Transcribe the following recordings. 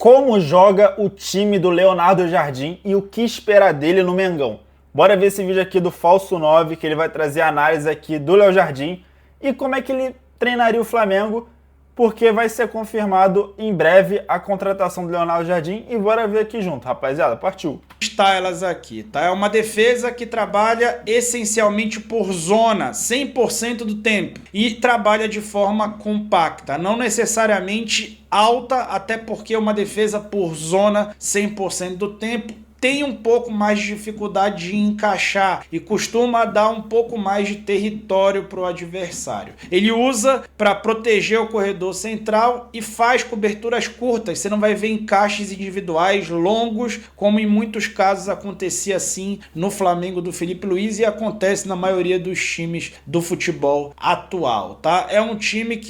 Como joga o time do Leonardo Jardim e o que esperar dele no Mengão? Bora ver esse vídeo aqui do Falso 9, que ele vai trazer a análise aqui do Léo Jardim e como é que ele treinaria o Flamengo, porque vai ser confirmado em breve a contratação do Leonardo Jardim e bora ver aqui junto, rapaziada. Partiu! Está elas aqui, tá? É uma defesa que trabalha essencialmente por zona, 100% do tempo, e trabalha de forma compacta, não necessariamente alta, até porque uma defesa por zona 100% do tempo tem um pouco mais de dificuldade de encaixar e costuma dar um pouco mais de território para o adversário. Ele usa para proteger o corredor central e faz coberturas curtas. Você não vai ver encaixes individuais longos, como em muitos casos acontecia assim no Flamengo do Felipe Luiz e acontece na maioria dos times do futebol atual, tá?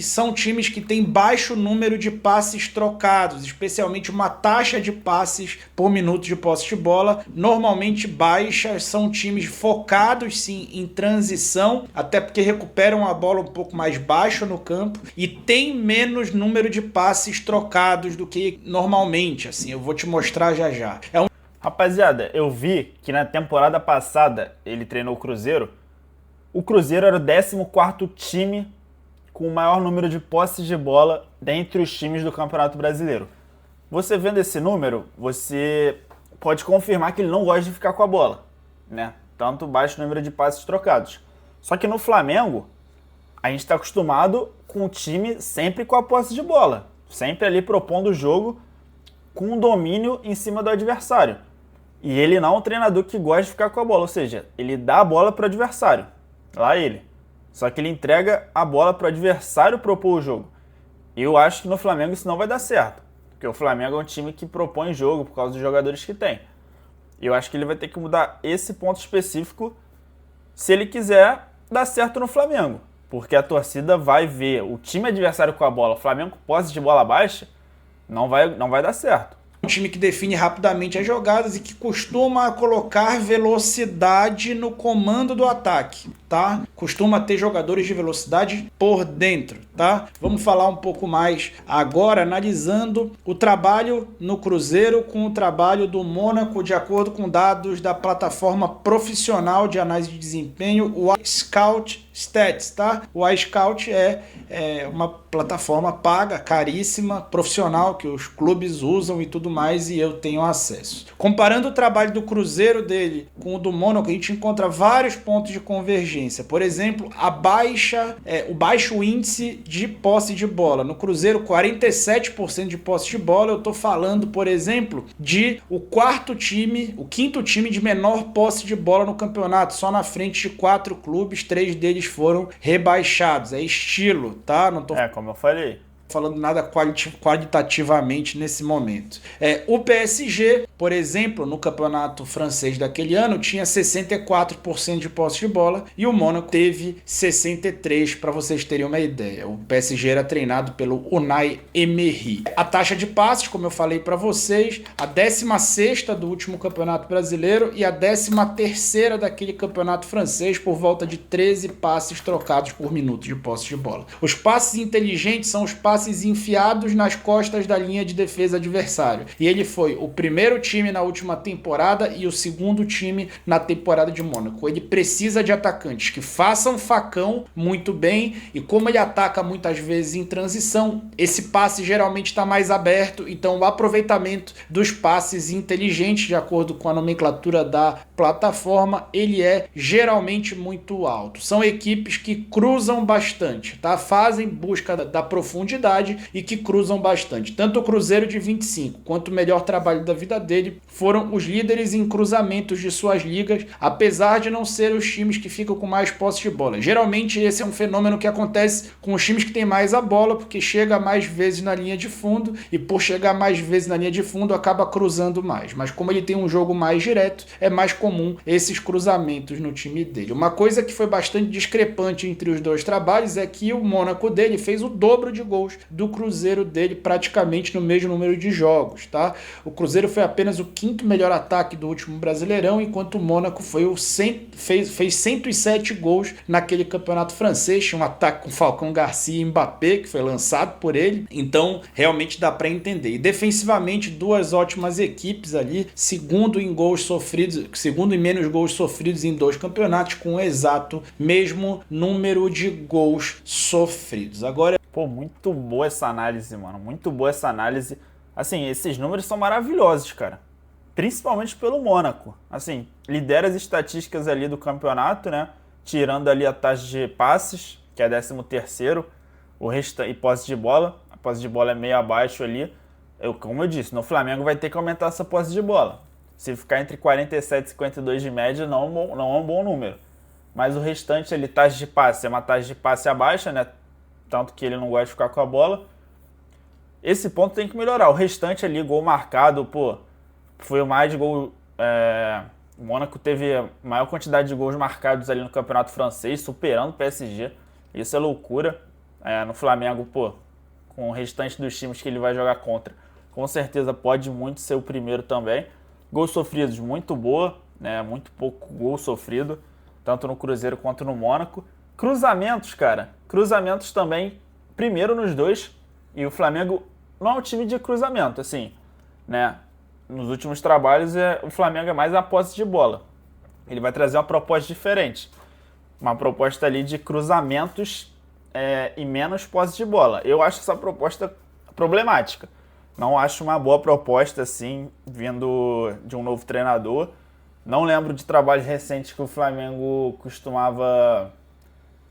São times que têm baixo número de passes trocados, especialmente uma taxa de passes por minuto de posse de bola normalmente baixa. São times focados sim em transição, até porque recuperam a bola um pouco mais baixo no campo e tem menos número de passes trocados do que normalmente, assim, eu vou te mostrar já já. Rapaziada, eu vi que na temporada passada ele treinou o Cruzeiro era o 14º time com o maior número de posses de bola dentre os times do Campeonato Brasileiro. Você vendo esse número, você pode confirmar que ele não gosta de ficar com a bola, né? Tanto baixo número de passes trocados. Só que no Flamengo, a gente está acostumado com o time sempre com a posse de bola, sempre ali propondo o jogo com um domínio em cima do adversário. E ele não é um treinador que gosta de ficar com a bola, ou seja, ele dá a bola para o adversário, lá ele. Só que ele entrega a bola para o adversário propor o jogo. E eu acho que no Flamengo isso não vai dar certo. Porque o Flamengo é um time que propõe jogo por causa dos jogadores que tem. E eu acho que ele vai ter que mudar esse ponto específico se ele quiser dar certo no Flamengo. Porque a torcida vai ver o time adversário com a bola, o Flamengo com posse de bola baixa, não vai dar certo. Um time que define rapidamente as jogadas e que costuma colocar velocidade no comando do ataque, tá? Costuma ter jogadores de velocidade por dentro, tá? Vamos falar um pouco mais agora, analisando o trabalho no Cruzeiro com o trabalho do Mônaco, de acordo com dados da plataforma profissional de análise de desempenho, o iScout Stats, tá? O iScout é uma plataforma paga, caríssima, profissional, que os clubes usam e tudo mais, e eu tenho acesso. Comparando o trabalho do Cruzeiro dele com o do Mônaco, a gente encontra vários pontos de convergência. Por exemplo, o baixo índice de posse de bola. No Cruzeiro, 47% de posse de bola. Eu tô falando, por exemplo, de o quinto time de menor posse de bola no campeonato, só na frente de 4 clubes, 3 deles foram rebaixados. É estilo, tá? Não tô como eu falei, falando nada qualitativamente nesse momento. O PSG, por exemplo, no campeonato francês daquele ano, tinha 64% de posse de bola e o Mônaco teve 63%, para vocês terem uma ideia. O PSG era treinado pelo Unai Emery. A taxa de passes, como eu falei para vocês, a 16ª do último campeonato brasileiro e a 13ª daquele campeonato francês, por volta de 13 passes trocados por minuto de posse de bola. Os passes inteligentes são os passes enfiados nas costas da linha de defesa adversário. E ele foi o primeiro time na última temporada e o segundo time na temporada de Mônaco. Ele precisa de atacantes que façam facão muito bem, e como ele ataca muitas vezes em transição, esse passe geralmente está mais aberto, então o aproveitamento dos passes inteligentes, de acordo com a nomenclatura da plataforma, ele é geralmente muito alto. São equipes que cruzam bastante, tá? Fazem busca da profundidade e que cruzam bastante. Tanto o Cruzeiro de 25 quanto o melhor trabalho da vida dele foram os líderes em cruzamentos de suas ligas, apesar de não ser os times que ficam com mais posse de bola. Geralmente esse é um fenômeno que acontece com os times que têm mais a bola, porque chega mais vezes na linha de fundo e por chegar mais vezes na linha de fundo acaba cruzando mais. Mas como ele tem um jogo mais direto, é mais comum esses cruzamentos no time dele. Uma coisa que foi bastante discrepante entre os dois trabalhos é que o Mônaco dele fez o dobro de gols do Cruzeiro dele praticamente no mesmo número de jogos, tá? O Cruzeiro foi apenas o quinto melhor ataque do último Brasileirão, enquanto o Mônaco fez 107 gols naquele campeonato francês. Tinha um ataque com Falcão Garcia e Mbappé, que foi lançado por ele, então realmente dá para entender. E defensivamente, duas ótimas equipes ali, segundo em menos gols sofridos em 2 campeonatos, com o exato mesmo número de gols sofridos. Agora, pô, muito boa essa análise, mano, muito boa essa análise. Assim, esses números são maravilhosos, cara, principalmente pelo Mônaco. Assim, lidera as estatísticas ali do campeonato, né, tirando ali a taxa de passes, que é 13º, o resto e posse de bola. A posse de bola é meio abaixo ali. Como eu disse, no Flamengo vai ter que aumentar essa posse de bola. Se ficar entre 47 e 52 de média, não é um bom número. Mas o restante ali, taxa de passe, é uma taxa de passe abaixo, né? Tanto que ele não gosta de ficar com a bola. Esse ponto tem que melhorar. O restante ali, gol marcado, pô, foi o mais de gol. O Mônaco teve a maior quantidade de gols marcados ali no campeonato francês, superando o PSG. Isso é loucura. No Flamengo, pô, com o restante dos times que ele vai jogar contra, com certeza pode muito ser o primeiro também. Gols sofridos muito boa, né? Muito pouco gol sofrido, tanto no Cruzeiro quanto no Mônaco. Cruzamentos, cara. Cruzamentos também, primeiro nos dois. E o Flamengo não é um time de cruzamento, assim, né? Nos últimos trabalhos, o Flamengo é mais a posse de bola. Ele vai trazer uma proposta diferente. Uma proposta ali de cruzamentos e menos posse de bola. Eu acho essa proposta problemática. Não acho uma boa proposta, assim, vindo de um novo treinador. Não lembro de trabalhos recentes que o Flamengo costumava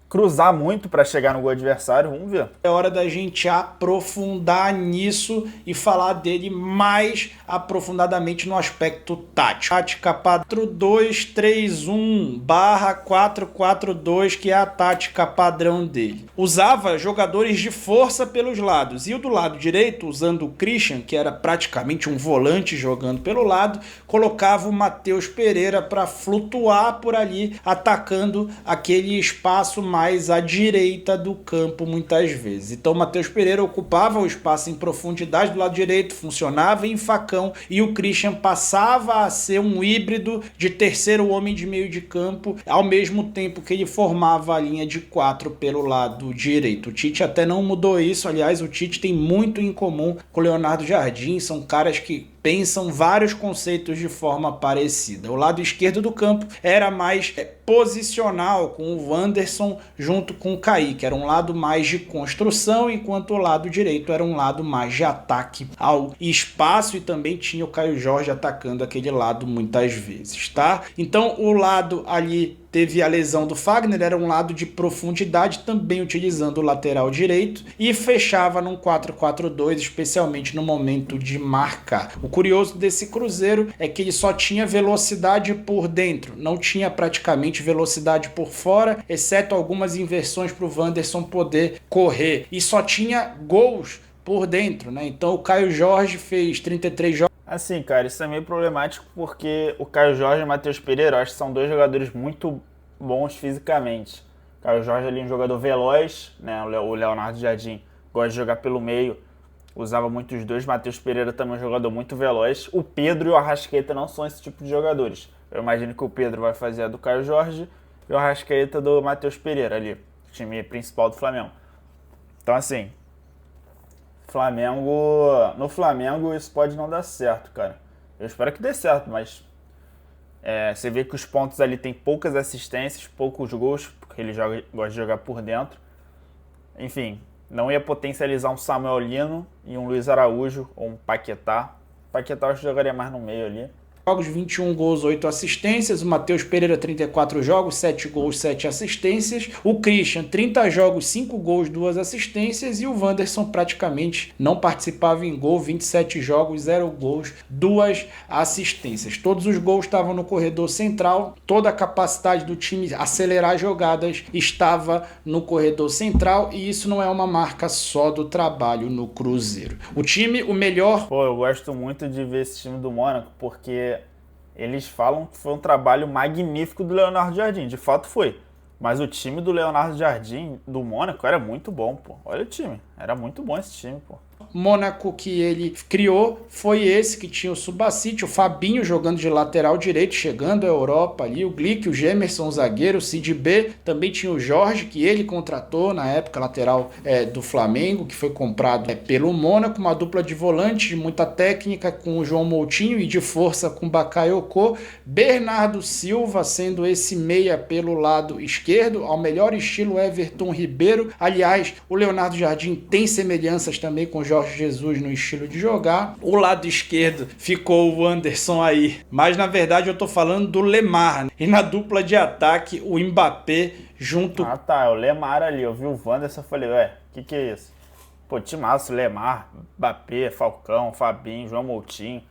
cruzar muito para chegar no gol adversário. Vamos ver. É hora da gente aprofundar nisso e falar dele mais aprofundadamente no aspecto tático. Tática 4-2-3-1/4-4-2, que é a tática padrão dele. Usava jogadores de força pelos lados. E o do lado direito, usando o Christian, que era praticamente um volante jogando pelo lado, colocava o Matheus Pereira para flutuar por ali, atacando aquele espaço mais à direita do campo muitas vezes. Então o Matheus Pereira ocupava o espaço em profundidade do lado direito, funcionava em facão, e o Christian passava a ser um híbrido de terceiro homem de meio de campo, ao mesmo tempo que ele formava a linha de 4 pelo lado direito. O Tite até não mudou isso, aliás, o Tite tem muito em comum com o Leonardo Jardim, são caras que pensam vários conceitos de forma parecida. O lado esquerdo do campo era mais posicional, com o Wanderson junto com o Kaique. Era um lado mais de construção, enquanto o lado direito era um lado mais de ataque ao espaço, e também tinha o Caio Jorge atacando aquele lado muitas vezes, tá? Então o lado ali teve a lesão do Fagner, era um lado de profundidade, também utilizando o lateral direito, e fechava num 4-4-2, especialmente no momento de marcar. O curioso desse Cruzeiro é que ele só tinha velocidade por dentro, não tinha praticamente velocidade por fora, exceto algumas inversões para o Wanderson poder correr, e só tinha gols por dentro, né? Então o Caio Jorge fez 33 jogos. Assim, cara, isso é meio problemático porque o Caio Jorge e o Matheus Pereira, eu acho que são dois jogadores muito bons fisicamente. O Caio Jorge ali é um jogador veloz, né? O Leonardo Jardim gosta de jogar pelo meio, usava muito os dois. Matheus Pereira também é um jogador muito veloz. O Pedro e o Arrascaeta não são esse tipo de jogadores. Eu imagino que o Pedro vai fazer a do Caio Jorge e o Arrascaeta do Matheus Pereira ali, time principal do Flamengo. Então, assim, no Flamengo isso pode não dar certo, cara. Eu espero que dê certo, mas você vê que os pontos ali tem poucas assistências, poucos gols, porque ele gosta de jogar por dentro. Enfim, não ia potencializar um Samuel Lino e um Luiz Araújo ou um Paquetá. Paquetá eu acho que jogaria mais no meio ali. 21 gols, 8 assistências. O Matheus Pereira, 34 jogos, 7 gols, 7 assistências. O Christian, 30 jogos, 5 gols, 2 assistências. E o Wanderson praticamente não participava em gol, 27 jogos, 0 gols, 2 assistências. Todos os gols estavam no corredor central. Toda a capacidade do time acelerar jogadas estava no corredor central. E isso não é uma marca só do trabalho no Cruzeiro. O time, o melhor... Pô, eu gosto muito de ver esse time do Mônaco, porque eles falam que foi um trabalho magnífico do Leonardo Jardim. De fato foi. Mas o time do Leonardo Jardim, do Mônaco, era muito bom, pô. Olha o time. Era muito bom esse time, pô. Mônaco que ele criou foi esse que tinha o Subacite, o Fabinho jogando de lateral direito, chegando à Europa ali, o Glick, o Gemerson, o zagueiro, o Cid B, também tinha o Jorge, que ele contratou na época, lateral do Flamengo, que foi comprado pelo Mônaco, uma dupla de volante de muita técnica com o João Moutinho e de força com o Bakayoko, Bernardo Silva sendo esse meia pelo lado esquerdo, ao melhor estilo Everton Ribeiro. Aliás, o Leonardo Jardim tem semelhanças também com o Jorge Jesus no estilo de jogar. O lado esquerdo ficou o Anderson aí, mas na verdade eu tô falando do Lemar, né? E na dupla de ataque o Mbappé junto... Ah tá, é o Lemar ali, eu vi o Wanderson e falei, ué, que é isso? Pô, timaço, Lemar, Mbappé, Falcão, Fabinho, João Moutinho.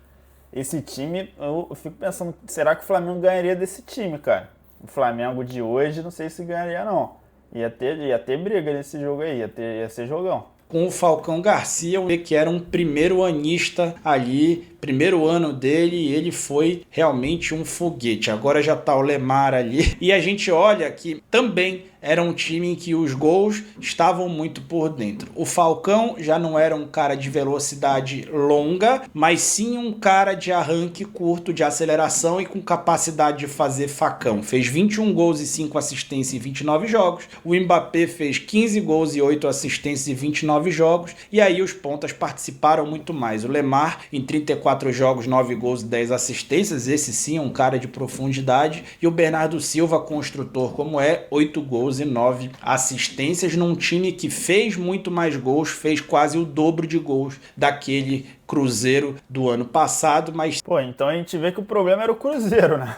Esse time, eu fico pensando, será que o Flamengo ganharia desse time, cara? O Flamengo de hoje, não sei se ganharia não. Ia ter briga nesse jogo aí, ia ser jogão. Com o Falcão Garcia, que era um primeiro anista ali, primeiro ano dele, e ele foi realmente um foguete. Agora já tá o Lemar ali. E a gente olha que também era um time em que os gols estavam muito por dentro. O Falcão já não era um cara de velocidade longa, mas sim um cara de arranque curto, de aceleração e com capacidade de fazer facão. Fez 21 gols e 5 assistências em 29 jogos. O Mbappé fez 15 gols e 8 assistências em 29 jogos. E aí os pontas participaram muito mais. O Lemar, em 34 jogos, 9 gols e 10 assistências. Esse sim é um cara de profundidade. E o Bernardo Silva, construtor como é, 8 gols e 9 assistências num time que fez muito mais gols, fez quase o dobro de gols daquele Cruzeiro do ano passado, mas... Pô, então a gente vê que o problema era o Cruzeiro, né?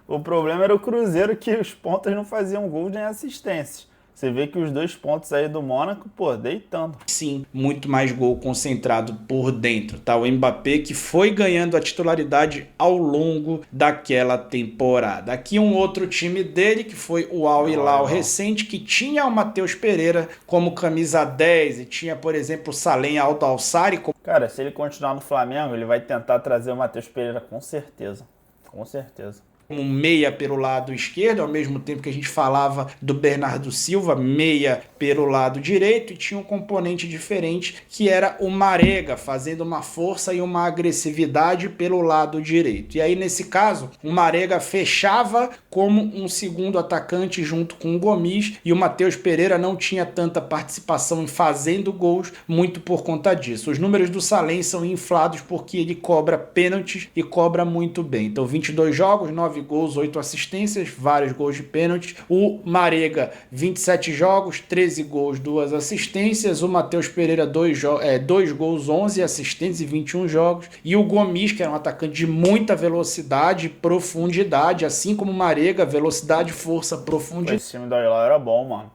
O problema era o Cruzeiro, que os pontas não faziam gols nem assistências. Você vê que os 2 pontos aí do Mônaco, pô, deitando. Sim, muito mais gol concentrado por dentro, tá? O Mbappé que foi ganhando a titularidade ao longo daquela temporada. Aqui um outro time dele, que foi o Al Hilal recente, que tinha o Matheus Pereira como camisa 10 e tinha, por exemplo, o Salem Al-Dawsari. Cara, se ele continuar no Flamengo, ele vai tentar trazer o Matheus Pereira com certeza. Com certeza. Um meia pelo lado esquerdo, ao mesmo tempo que a gente falava do Bernardo Silva, meia pelo lado direito, e tinha um componente diferente que era o Marega, fazendo uma força e uma agressividade pelo lado direito. E aí, nesse caso, o Marega fechava como um segundo atacante junto com o Gomis, e o Matheus Pereira não tinha tanta participação em fazendo gols, muito por conta disso. Os números do Salem são inflados porque ele cobra pênaltis e cobra muito bem. Então, 22 jogos, 9 gols, 8 assistências, vários gols de pênalti. O Marega, 27 jogos, 13 gols, 2 assistências. O Matheus Pereira, 2 gols, 11 assistências e 21 jogos. E o Gomis, que era um atacante de muita velocidade e profundidade, assim como o Marega, velocidade, força, profundidade. Esse time da Hilal era bom, mano.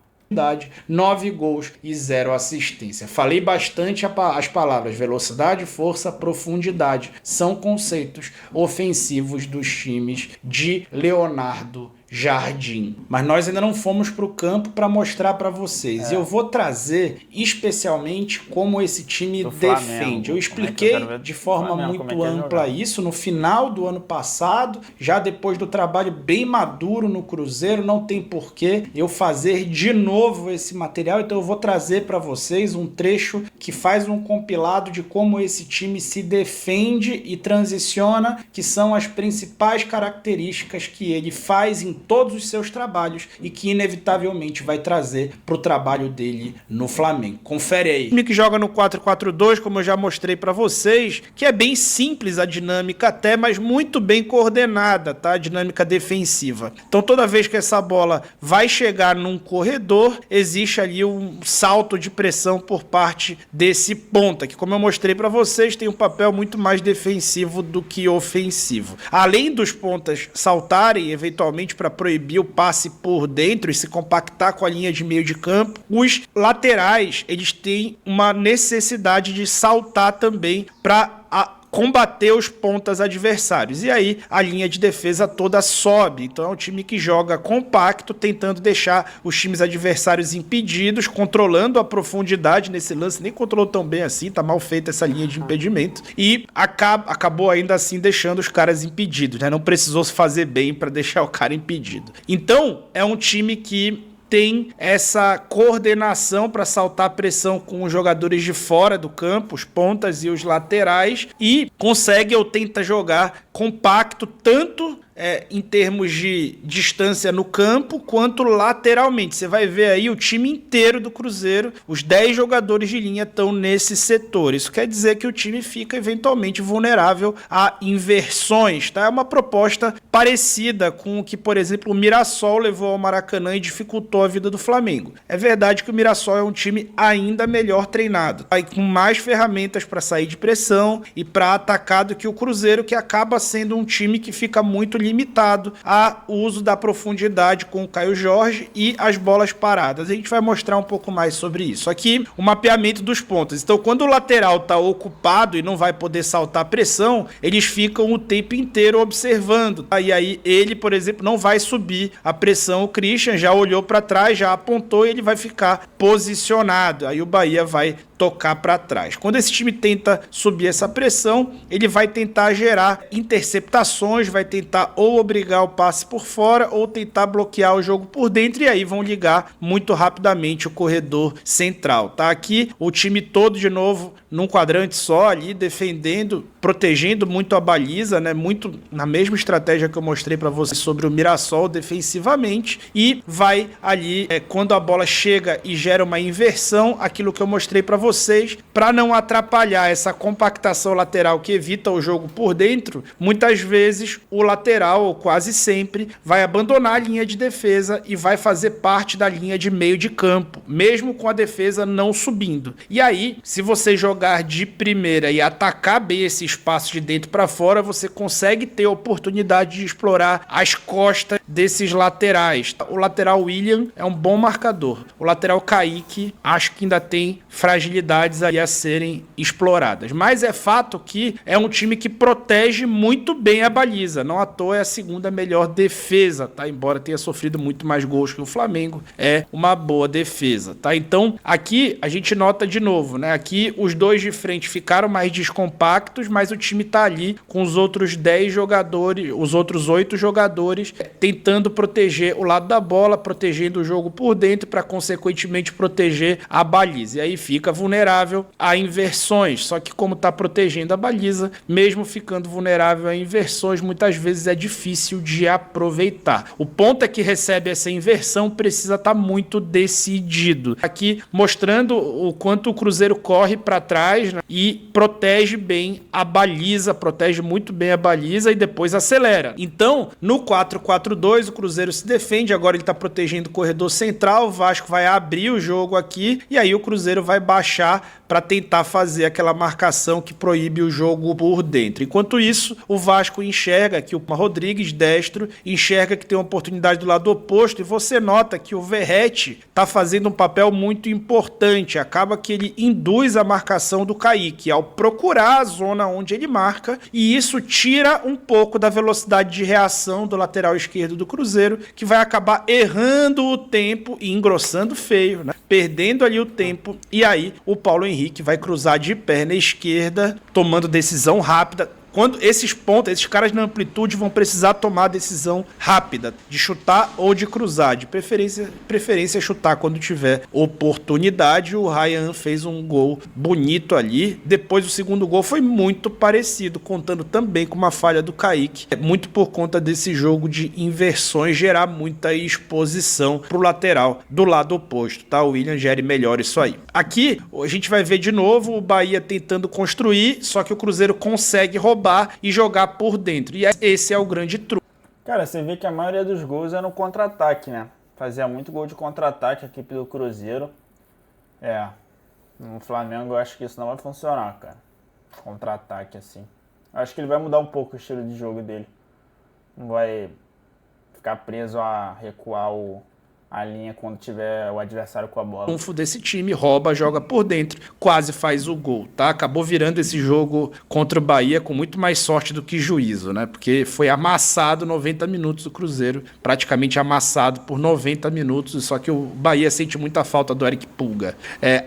9 gols e 0 assistência. Falei bastante as palavras velocidade, força, profundidade. São conceitos ofensivos dos times de Leonardo Jardim. Mas nós ainda não fomos para o campo para mostrar para vocês. Eu vou trazer especialmente como esse time defende. Eu expliquei de forma muito ampla isso no final do ano passado, já depois do trabalho bem maduro no Cruzeiro. Não tem porquê eu fazer de novo esse material, então eu vou trazer para vocês um trecho que faz um compilado de como esse time se defende e transiciona, que são as principais características que ele faz em todos os seus trabalhos e que inevitavelmente vai trazer para o trabalho dele no Flamengo. Confere aí. O time que joga no 4-4-2, como eu já mostrei para vocês, que é bem simples a dinâmica até, mas muito bem coordenada, tá? A dinâmica defensiva. Então toda vez que essa bola vai chegar num corredor, existe ali um salto de pressão por parte desse ponta, que como eu mostrei para vocês, tem um papel muito mais defensivo do que ofensivo. Além dos pontas saltarem, eventualmente para proibir o passe por dentro e se compactar com a linha de meio de campo, os laterais eles têm uma necessidade de saltar também para combater os pontas adversários. E aí a linha de defesa toda sobe. Então é um time que joga compacto, tentando deixar os times adversários impedidos, controlando a profundidade nesse lance. Nem controlou tão bem assim, tá mal feita essa linha de impedimento. E acabou ainda assim deixando os caras impedidos, né? Não precisou se fazer bem para deixar o cara impedido. Então é um time que tem essa coordenação para saltar a pressão com os jogadores de fora do campo, os pontas e os laterais, e consegue ou tenta jogar compacto tanto em termos de distância no campo, quanto lateralmente. Você vai ver aí o time inteiro do Cruzeiro, os 10 jogadores de linha estão nesse setor. Isso quer dizer que o time fica eventualmente vulnerável a inversões, tá? É uma proposta parecida com o que, por exemplo, o Mirassol levou ao Maracanã e dificultou a vida do Flamengo. É verdade que o Mirassol é um time ainda melhor treinado, tá? E com mais ferramentas para sair de pressão e para atacar do que o Cruzeiro, que acaba sendo um time que fica muito limitado ao uso da profundidade com o Caio Jorge e as bolas paradas. A gente vai mostrar um pouco mais sobre isso. Aqui, o mapeamento dos pontos. Então, quando o lateral está ocupado e não vai poder saltar a pressão, eles ficam o tempo inteiro observando. E aí, ele, por exemplo, não vai subir a pressão. O Christian já olhou para trás, já apontou e ele vai ficar posicionado. Aí o Bahia vai tocar para trás. Quando esse time tenta subir essa pressão, ele vai tentar gerar interceptações, vai tentar ou obrigar o passe por fora ou tentar bloquear o jogo por dentro, e aí vão ligar muito rapidamente o corredor central. Tá aqui o time todo de novo num quadrante só ali, defendendo, protegendo muito a baliza, né? Muito na mesma estratégia que eu mostrei para vocês sobre o Mirassol defensivamente, e vai ali quando a bola chega e gera uma inversão, aquilo que eu mostrei para vocês, para não atrapalhar essa compactação lateral que evita o jogo por dentro. Muitas vezes o lateral, ou quase sempre, vai abandonar a linha de defesa e vai fazer parte da linha de meio de campo, mesmo com a defesa não subindo. E aí, se você jogar de primeira e atacar bem esse espaço de dentro para fora, você consegue ter a oportunidade de explorar as costas desses laterais. O lateral William é um bom marcador. O lateral Kaique, acho que ainda tem fragilidades aí a serem exploradas. Mas é fato que é um time que protege muito bem a baliza. Não à toa é a segunda melhor defesa, tá? Embora tenha sofrido muito mais gols que o Flamengo, é uma boa defesa, tá? Então, aqui a gente nota de novo, né? Aqui os dois de frente ficaram mais descompactos, mas o time tá ali com os outros 10 jogadores, os outros 8 jogadores tentando proteger o lado da bola, protegendo o jogo por dentro para consequentemente proteger a baliza. E aí fica vulnerável a inversões. Só que como tá protegendo a baliza, mesmo ficando vulnerável a inversões, muitas vezes é difícil de aproveitar. O ponta que recebe essa inversão precisa estar muito decidido. Aqui mostrando o quanto o Cruzeiro corre para trás, né, e protege bem a baliza, protege muito bem a baliza e depois acelera. Então, no 4-4-2, o Cruzeiro se defende, agora ele está protegendo o corredor central, o Vasco vai abrir o jogo aqui e aí o Cruzeiro vai baixar para tentar fazer aquela marcação que proíbe o jogo por dentro. Enquanto isso, o Vasco enxerga que o Rodrigues, destro, enxerga que tem uma oportunidade do lado oposto, e você nota que o Verratti está fazendo um papel muito importante. Acaba que ele induz a marcação do Kaique ao procurar a zona onde ele marca, e isso tira um pouco da velocidade de reação do lateral esquerdo do Cruzeiro, que vai acabar errando o tempo e engrossando feio, né? Perdendo ali o tempo, e aí o Paulo Henrique vai cruzar de perna esquerda, tomando decisão rápida. Quando esses pontos, esses caras na amplitude vão precisar tomar a decisão rápida de chutar ou de cruzar. De preferência chutar quando tiver oportunidade. O Ryan fez um gol bonito ali. Depois o segundo gol foi muito parecido, contando também com uma falha do Kaique. É muito por conta desse jogo de inversões gerar muita exposição pro lateral do lado oposto, tá? O William gere melhor isso aí. Aqui a gente vai ver de novo o Bahia tentando construir, só que o Cruzeiro consegue roubar e jogar por dentro. E esse é o grande truque. Cara, você vê que a maioria dos gols é no contra-ataque, né? Fazia muito gol de contra-ataque a equipe do Cruzeiro. No Flamengo eu acho que isso não vai funcionar, cara. Contra-ataque assim. Eu acho que ele vai mudar um pouco o estilo de jogo dele. Não vai ficar preso a recuar a linha quando tiver o adversário com a bola. Triunfo desse time, rouba, joga por dentro, quase faz o gol, tá? Acabou virando esse jogo contra o Bahia com muito mais sorte do que juízo, né? Porque foi amassado 90 minutos do Cruzeiro, praticamente amassado por 90 minutos, só que o Bahia sente muita falta do Eric Pulga.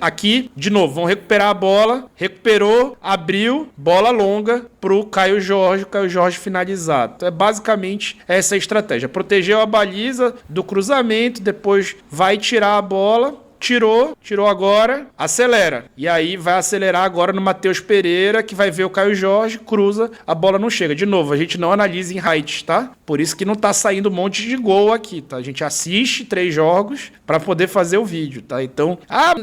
Aqui, de novo, vão recuperar a bola, recuperou, abriu, bola longa pro Caio Jorge finalizar. Então, basicamente essa a estratégia. Protegeu a baliza do cruzamento, depois vai tirar a bola, tirou agora, acelera. E aí vai acelerar agora no Matheus Pereira, que vai ver o Caio Jorge, cruza, a bola não chega. De novo, a gente não analisa em height, tá? Por isso que não tá saindo um monte de gol aqui, tá? A gente assiste 3 jogos para poder fazer o vídeo, tá? Então,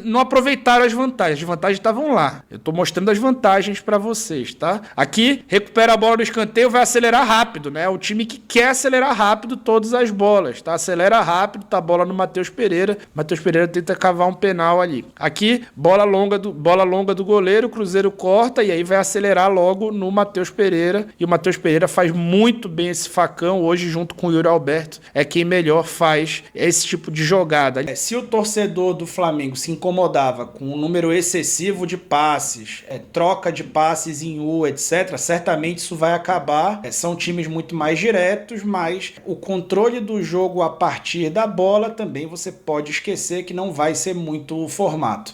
não aproveitaram as vantagens estavam lá. Eu tô mostrando as vantagens para vocês, tá? Aqui, recupera a bola no escanteio, vai acelerar rápido, né? O time que quer acelerar rápido todas as bolas, tá? Acelera rápido, tá a bola no Matheus Pereira. Matheus Pereira tenta cavar um penal ali. Aqui, bola longa do goleiro, o Cruzeiro corta e aí vai acelerar logo no Matheus Pereira. E o Matheus Pereira faz muito bem esse facão. Hoje, junto com o Yuri Alberto, é quem melhor faz esse tipo de jogada. Se o torcedor do Flamengo se incomodava com um número excessivo de passes, troca de passes em U, etc., certamente isso vai acabar. São times muito mais diretos, mas o controle do jogo a partir da bola também você pode esquecer que não vai ser muito o formato.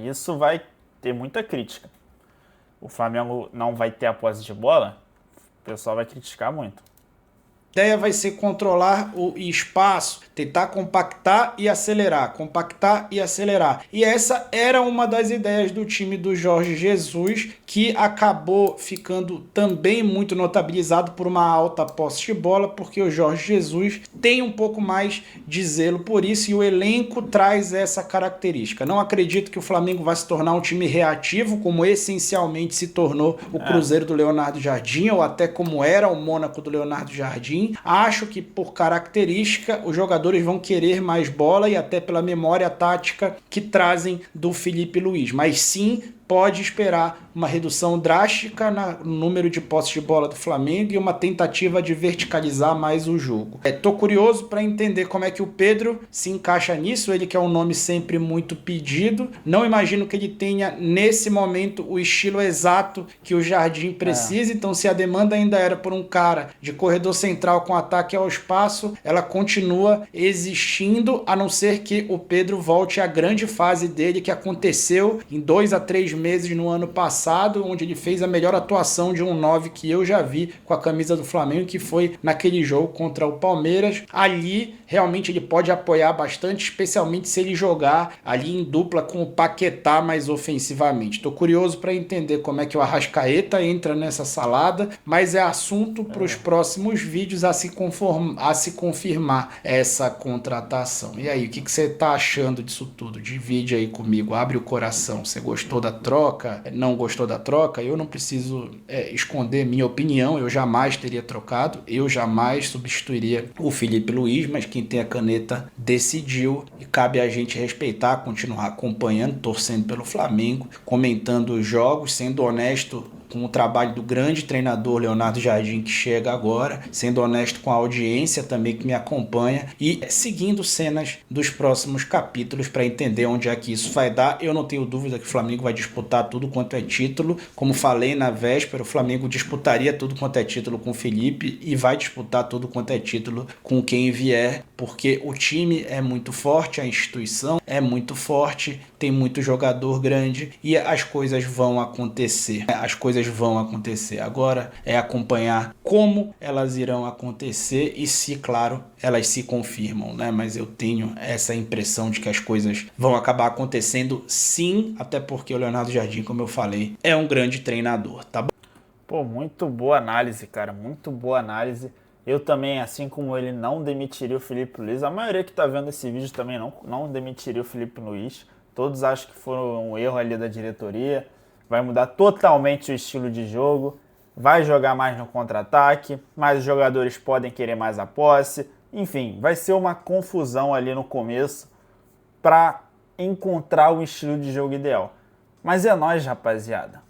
Isso vai ter muita crítica. O Flamengo não vai ter a posse de bola, o pessoal vai criticar muito. A ideia vai ser controlar o espaço, tentar compactar e acelerar. E essa era uma das ideias do time do Jorge Jesus, que acabou ficando também muito notabilizado por uma alta posse de bola, porque o Jorge Jesus tem um pouco mais de zelo por isso e o elenco traz essa característica. Não acredito que o Flamengo vai se tornar um time reativo, como essencialmente se tornou o Cruzeiro do Leonardo Jardim, ou até como era o Mônaco do Leonardo Jardim. Acho que por característica os jogadores vão querer mais bola e até pela memória tática que trazem do Felipe Luiz, mas sim pode esperar uma redução drástica no número de posses de bola do Flamengo e uma tentativa de verticalizar mais o jogo. Tô curioso para entender como é que o Pedro se encaixa nisso, ele que é um nome sempre muito pedido. Não imagino que ele tenha nesse momento o estilo exato que o Jardim precisa, então se a demanda ainda era por um cara de corredor central com ataque ao espaço, ela continua existindo, a não ser que o Pedro volte à grande fase dele que aconteceu em 2 a 3 meses no ano passado, onde ele fez a melhor atuação de um 9 que eu já vi com a camisa do Flamengo, que foi naquele jogo contra o Palmeiras. Ali, realmente, ele pode apoiar bastante, especialmente se ele jogar ali em dupla com o Paquetá mais ofensivamente. Estou curioso para entender como é que o Arrascaeta entra nessa salada, mas é assunto para os próximos vídeos a se confirmar essa contratação. E aí, o que você está achando disso tudo? Divide aí comigo, abre o coração. Você gostou da troca, não gostou da troca? Eu não preciso esconder minha opinião, eu jamais teria trocado, eu jamais substituiria o Felipe Luiz, mas quem tem a caneta decidiu e cabe a gente respeitar, continuar acompanhando, torcendo pelo Flamengo, comentando os jogos, sendo honesto com o trabalho do grande treinador Leonardo Jardim, que chega agora, sendo honesto com a audiência também que me acompanha e seguindo cenas dos próximos capítulos para entender onde é que isso vai dar. Eu não tenho dúvida que o Flamengo vai disputar tudo quanto é título. Como falei na véspera, o Flamengo disputaria tudo quanto é título com o Felipe e vai disputar tudo quanto é título com quem vier, porque o time é muito forte, a instituição é muito forte, tem muito jogador grande e as coisas vão acontecer. Agora é acompanhar como elas irão acontecer e se, claro, elas se confirmam, né? Mas eu tenho essa impressão de que as coisas vão acabar acontecendo sim, até porque o Leonardo Jardim, como eu falei, é um grande treinador, tá bom? Pô, muito boa análise, cara, muito boa análise. Eu também, assim como ele, não demitiria o Felipe Luiz. A maioria que tá vendo esse vídeo também não demitiria o Felipe Luiz. Todos acham que foi um erro ali da diretoria. Vai mudar totalmente o estilo de jogo, vai jogar mais no contra-ataque, mas os jogadores podem querer mais a posse. Enfim, vai ser uma confusão ali no começo para encontrar o estilo de jogo ideal. Mas é nóis, rapaziada.